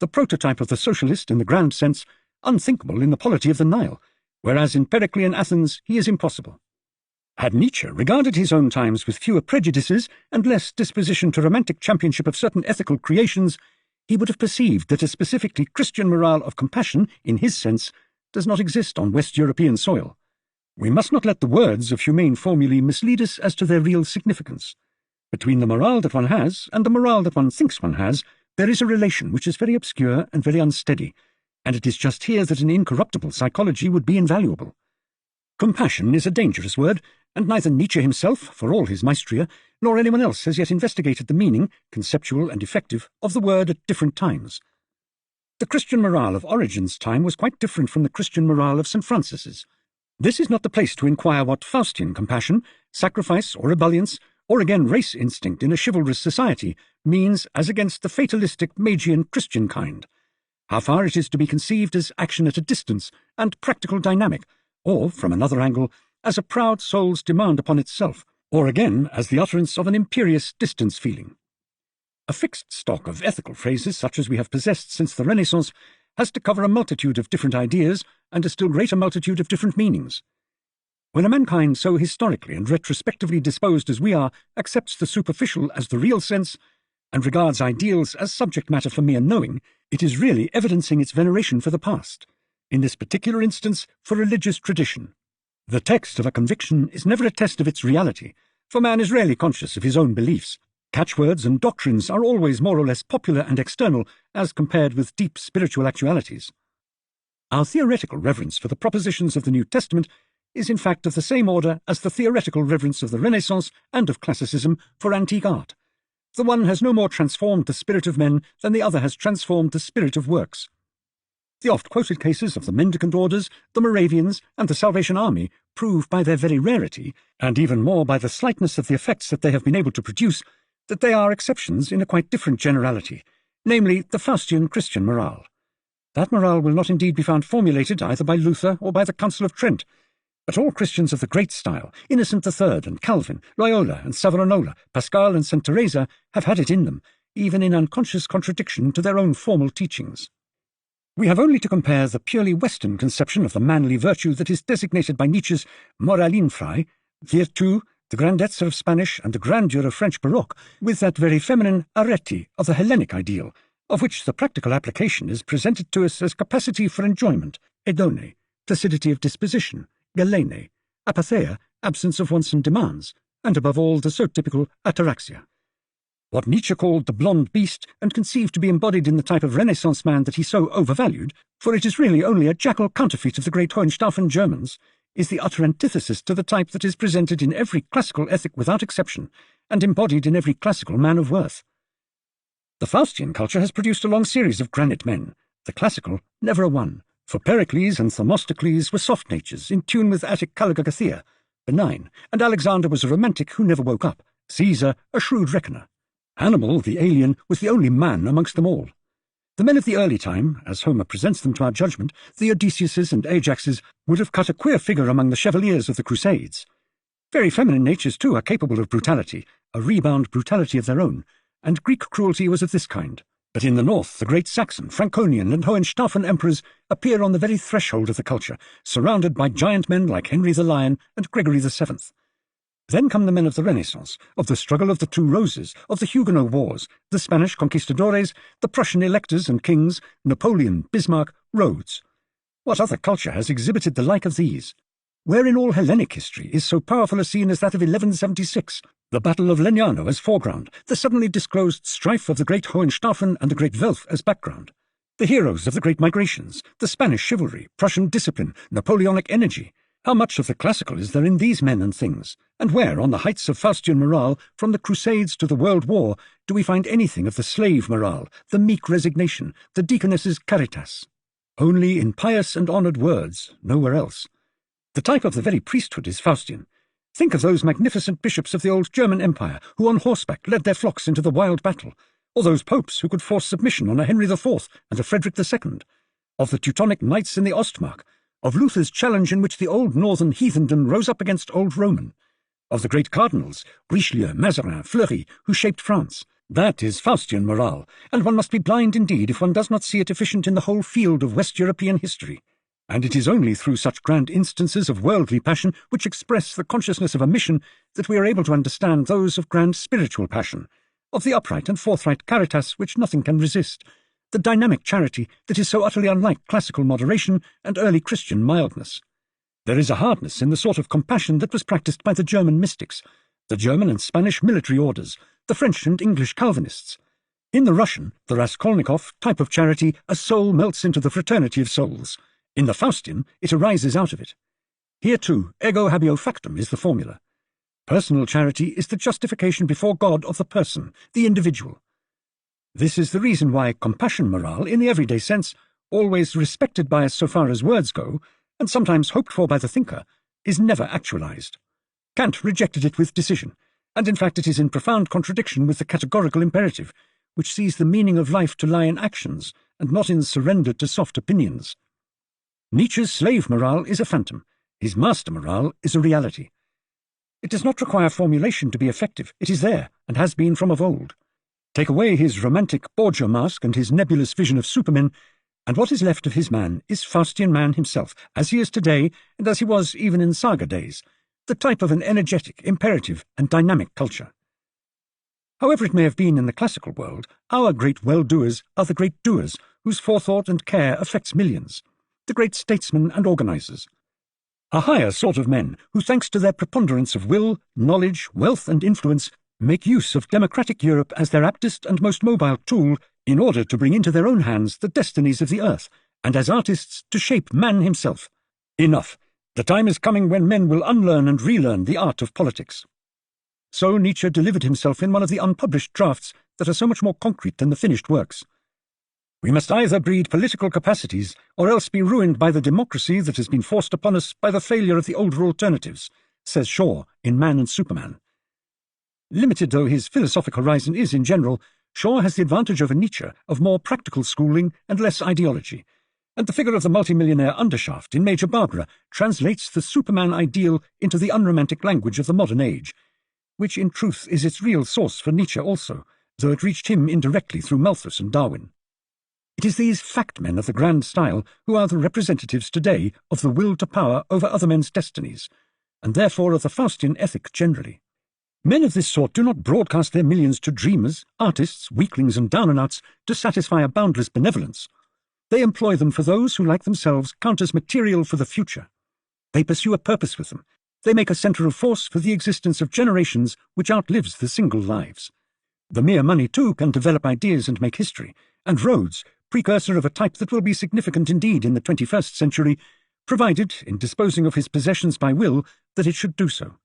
the prototype of the socialist in the grand sense, unthinkable in the polity of the Nile, whereas in Periclean Athens he is impossible. Had Nietzsche regarded his own times with fewer prejudices and less disposition to romantic championship of certain ethical creations, he would have perceived that a specifically Christian morale of compassion, in his sense, does not exist on West European soil. We must not let the words of humane formulae mislead us as to their real significance. Between the morale that one has and the morale that one thinks one has, there is a relation which is very obscure and very unsteady, and it is just here that an incorruptible psychology would be invaluable. Compassion is a dangerous word, and neither Nietzsche himself, for all his maestria, nor anyone else has yet investigated the meaning, conceptual and effective, of the word at different times. The Christian morale of Origen's time was quite different from the Christian morale of St. Francis's. This is not the place to inquire what Faustian compassion, sacrifice or ebullience, or again race instinct in a chivalrous society, means as against the fatalistic Magian Christian kind. How far it is to be conceived as action at a distance and practical dynamic, or, from another angle, as a proud soul's demand upon itself, or again as the utterance of an imperious distance feeling. A fixed stock of ethical phrases such as we have possessed since the Renaissance has to cover a multitude of different ideas and a still greater multitude of different meanings. When a mankind so historically and retrospectively disposed as we are accepts the superficial as the real sense, and regards ideals as subject matter for mere knowing, it is really evidencing its veneration for the past, in this particular instance for religious tradition. The text of a conviction is never a test of its reality, for man is rarely conscious of his own beliefs. Catchwords and doctrines are always more or less popular and external as compared with deep spiritual actualities. Our theoretical reverence for the propositions of the New Testament is in fact of the same order as the theoretical reverence of the Renaissance and of classicism for antique art. The one has no more transformed the spirit of men than the other has transformed the spirit of works. The oft-quoted cases of the mendicant orders, the Moravians, and the Salvation Army prove by their very rarity, and even more by the slightness of the effects that they have been able to produce, that they are exceptions in a quite different generality, namely the Faustian Christian morale. That morale will not indeed be found formulated either by Luther or by the Council of Trent, but all Christians of the great style, Innocent III and Calvin, Loyola and Savonarola, Pascal and St. Teresa, have had it in them, even in unconscious contradiction to their own formal teachings. We have only to compare the purely Western conception of the manly virtue that is designated by Nietzsche's Moralinfrei, virtu, the grandezza of Spanish and the grandeur of French Baroque, with that very feminine arete of the Hellenic ideal, of which the practical application is presented to us as capacity for enjoyment, edone, placidity of disposition, galene, apatheia, absence of wants and demands, and above all the so typical ataraxia. What Nietzsche called the blonde beast, and conceived to be embodied in the type of Renaissance man that he so overvalued, for it is really only a jackal counterfeit of the great Hohenstaufen Germans, is the utter antithesis to the type that is presented in every classical ethic without exception, and embodied in every classical man of worth. The Faustian culture has produced a long series of granite men, the classical never a one, for Pericles and Themistocles were soft natures, in tune with Attic Caligathea, benign, and Alexander was a romantic who never woke up, Caesar a shrewd reckoner. Hannibal, the alien, was the only man amongst them all. The men of the early time, as Homer presents them to our judgment, the Odysseus's and Ajaxes, would have cut a queer figure among the chevaliers of the Crusades. Very feminine natures, too, are capable of brutality, a rebound brutality of their own, and Greek cruelty was of this kind. But in the north, the great Saxon, Franconian, and Hohenstaufen emperors appear on the very threshold of the culture, surrounded by giant men like Henry the Lion and Gregory VII. Then come the men of the Renaissance, of the struggle of the Two Roses, of the Huguenot Wars, the Spanish conquistadores, the Prussian electors and kings, Napoleon, Bismarck, Rhodes. What other culture has exhibited the like of these? Where in all Hellenic history is so powerful a scene as that of 1176, the Battle of Legnano as foreground, the suddenly disclosed strife of the great Hohenstaufen and the great Welf as background, the heroes of the great migrations, the Spanish chivalry, Prussian discipline, Napoleonic energy? How much of the classical is there in these men and things? And where, on the heights of Faustian morale, from the Crusades to the World War, do we find anything of the slave morale, the meek resignation, the deaconess's caritas? Only in pious and honoured words, nowhere else. The type of the very priesthood is Faustian. Think of those magnificent bishops of the old German Empire who on horseback led their flocks into the wild battle, or those popes who could force submission on a Henry IV and a Frederick II, of the Teutonic knights in the Ostmark, of Luther's challenge in which the old northern heathendom rose up against old Roman, of the great cardinals, Richelieu, Mazarin, Fleury, who shaped France, That is Faustian morale, and one must be blind indeed if one does not see it efficient in the whole field of West European history. And it is only through such grand instances of worldly passion which express the consciousness of a mission that we are able to understand those of grand spiritual passion, of the upright and forthright caritas which nothing can resist, the dynamic charity that is so utterly unlike classical moderation and early Christian mildness. There is a hardness in the sort of compassion that was practiced by the German mystics, the German and Spanish military orders, the French and English Calvinists. In the Russian, the Raskolnikov type of charity, a soul melts into the fraternity of souls. In the Faustian, it arises out of it. Here too, ego habeo factum is the formula. Personal charity is the justification before God of the person, the individual. This is the reason why compassion morale, in the everyday sense, always respected by us so far as words go, and sometimes hoped for by the thinker, is never actualized. Kant rejected it with decision, and in fact it is in profound contradiction with the categorical imperative, which sees the meaning of life to lie in actions, and not in surrender to soft opinions. Nietzsche's slave morale is a phantom. His master morale is a reality. It does not require formulation to be effective. It is there, and has been from of old. Take away his romantic Borgia mask and his nebulous vision of Superman, and what is left of his man is Faustian man himself, as he is today, and as he was even in saga days, the type of an energetic, imperative, and dynamic culture. However it may have been in the classical world, our great well-doers are the great doers, whose forethought and care affects millions, the great statesmen and organizers. A higher sort of men, who thanks to their preponderance of will, knowledge, wealth, and influence, make use of democratic Europe as their aptest and most mobile tool in order to bring into their own hands the destinies of the earth, and as artists to shape man himself. Enough. The time is coming when men will unlearn and relearn the art of politics. So Nietzsche delivered himself in one of the unpublished drafts that are so much more concrete than the finished works. We must either breed political capacities, or else be ruined by the democracy that has been forced upon us by the failure of the older alternatives, says Shaw in Man and Superman. Limited though his philosophic horizon is in general, Shaw has the advantage over Nietzsche of more practical schooling and less ideology, and the figure of the multimillionaire undershaft in Major Barbara translates the Superman ideal into the unromantic language of the modern age, which in truth is its real source for Nietzsche also, though it reached him indirectly through Malthus and Darwin. It is these fact men of the grand style who are the representatives today of the will to power over other men's destinies, and therefore of the Faustian ethic generally. Men of this sort do not broadcast their millions to dreamers, artists, weaklings, and down-and-outs to satisfy a boundless benevolence. They employ them for those who, like themselves, count as material for the future. They pursue a purpose with them. They make a centre of force for the existence of generations which outlives the single lives. The mere money, too, can develop ideas and make history, and Rhodes, precursor of a type that will be significant indeed in the 21st century, provided, in disposing of his possessions by will, that it should do so.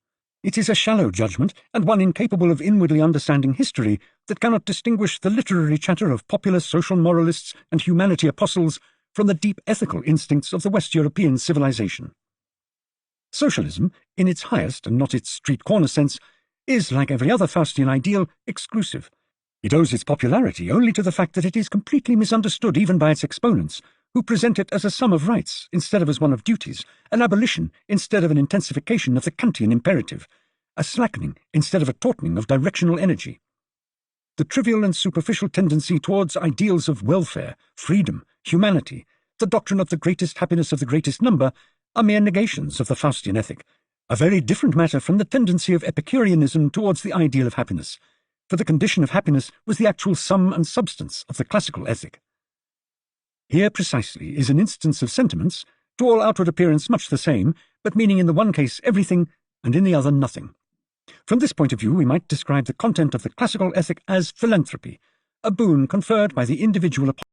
It is a shallow judgment, and one incapable of inwardly understanding history, that cannot distinguish the literary chatter of popular social moralists and humanity apostles from the deep ethical instincts of the West European civilization. Socialism, in its highest and not its street-corner sense, is, like every other Faustian ideal, exclusive. It owes its popularity only to the fact that it is completely misunderstood even by its exponents, who present it as a sum of rights instead of as one of duties, an abolition instead of an intensification of the Kantian imperative, a slackening instead of a tautening of directional energy. The trivial and superficial tendency towards ideals of welfare, freedom, humanity, the doctrine of the greatest happiness of the greatest number, are mere negations of the Faustian ethic, a very different matter from the tendency of Epicureanism towards the ideal of happiness, for the condition of happiness was the actual sum and substance of the classical ethic. Here precisely is an instance of sentiments, to all outward appearance much the same, but meaning in the one case everything, and in the other nothing. From this point of view we might describe the content of the classical ethic as philanthropy, a boon conferred by the individual upon